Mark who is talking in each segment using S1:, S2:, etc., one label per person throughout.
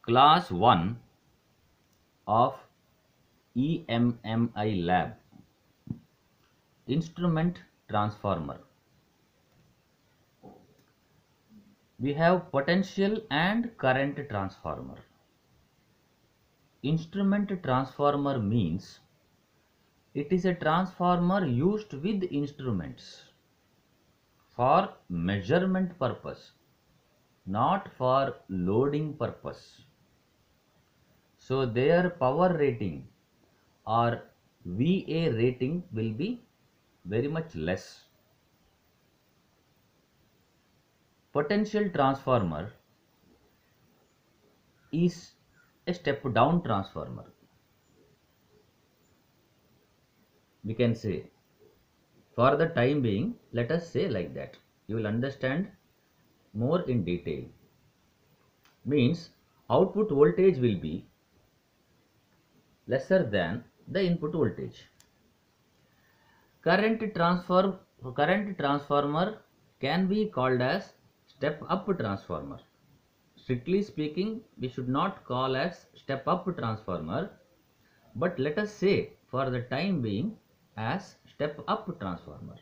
S1: Class 1 of EMMI lab. Instrument transformer. We have potential and current transformer. Instrument transformer means it is a transformer used with instruments for measurement purpose, not for loading purpose. So their power rating or VA rating will be very much less. Potential transformer is a step down transformer. We can say, for the time being, let us say like that. You will understand more in detail. Means output voltage will be lesser than the input voltage. Current transformer can be called as step up transformer. Strictly speaking, we should not call as step up transformer, but let us say for the time being as step up transformer.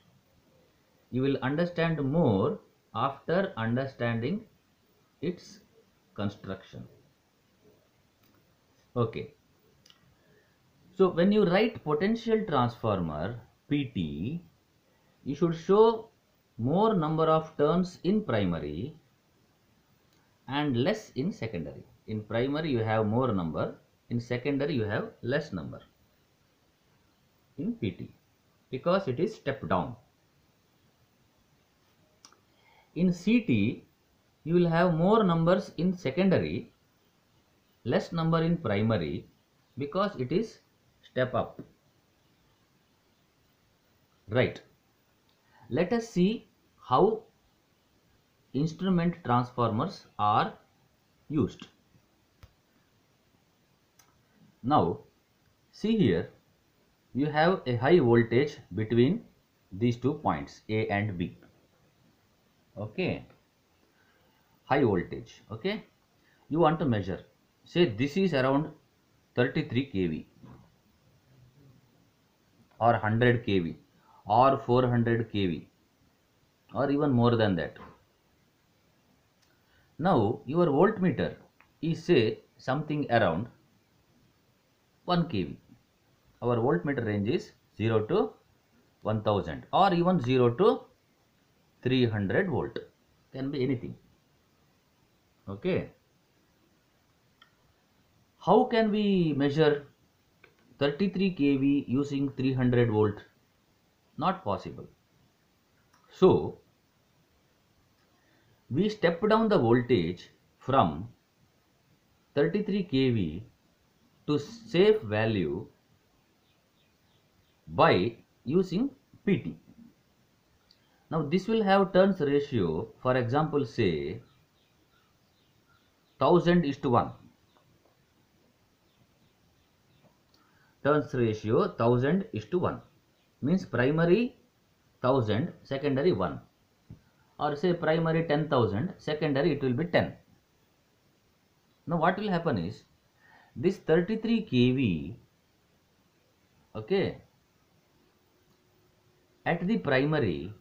S1: You will understand more after understanding its construction. Okay. So when you write potential transformer PT, you should show more number of turns in primary and less in secondary. In primary you have more number, in secondary you have less number in PT because it is step down. In CT you will have more numbers in secondary, less number in primary because it is step up. Right. Let us see how instrument transformers are used. Now see here, you have a high voltage between these 2 points A and B. Okay, high voltage. Okay, you want to measure, say this is around 33 kV or 100 kV or 400 kV or even more than that. Now your voltmeter is say something around 1 kV. Our voltmeter range is 0 to 1000 or even 0 to 300 volt, can be anything. Okay, how can we measure 33 kV using 300 volt? Not possible. So we step down the voltage from 33 kV to safe value by using PT. Now this will have turns ratio, for example say 1000:1. Turns ratio 1000:1 means primary 1000, secondary 1, or say primary 10,000, secondary it will be 10. Now what will happen is this 33 kV, okay, at the primary,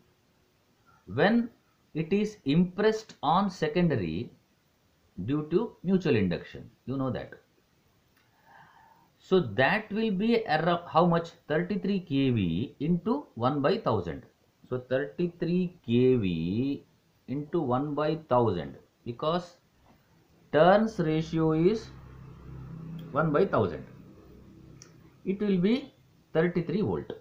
S1: when it is impressed on secondary due to mutual induction, you know that. So that will be around how much? 33 kV into 1 by 1000. So 33 kV into 1 by 1000, because turns ratio is 1 by 1000. It will be 33 volt.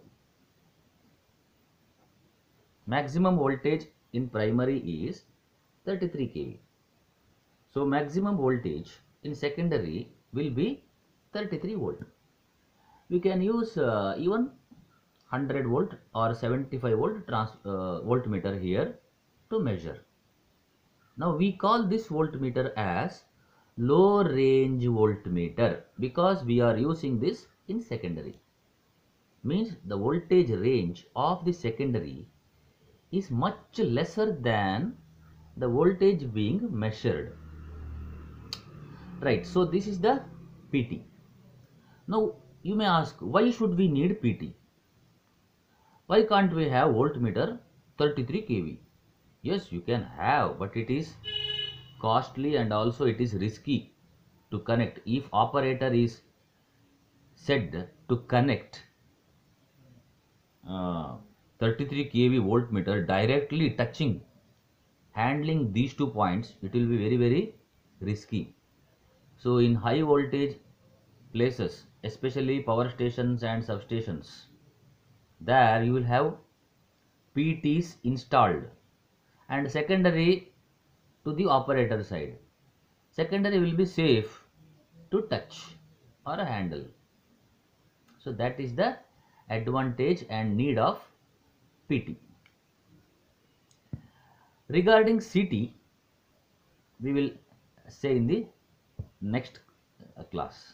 S1: Maximum voltage in primary is 33 kV. So maximum voltage in secondary will be 33 volt. We can use even 100 volt or 75 volt voltmeter here to measure. Now we call this voltmeter as low range voltmeter because we are using this in secondary. Means the voltage range of the secondary is much lesser than the voltage being measured. Right, so this is the PT. Now you may ask, why should we need PT? Why can't we have voltmeter 33 kV? Yes, you can have, but it is costly and also it is risky to connect. If operator is said to connect 33 kV voltmeter directly touching, handling these 2 points, it will be very risky. So in high voltage places, especially power stations and substations, there you will have PTs installed, and secondary to the operator side. Secondary will be safe to touch or handle. So that is the advantage and need of PT. Regarding CT, we will say in the next class.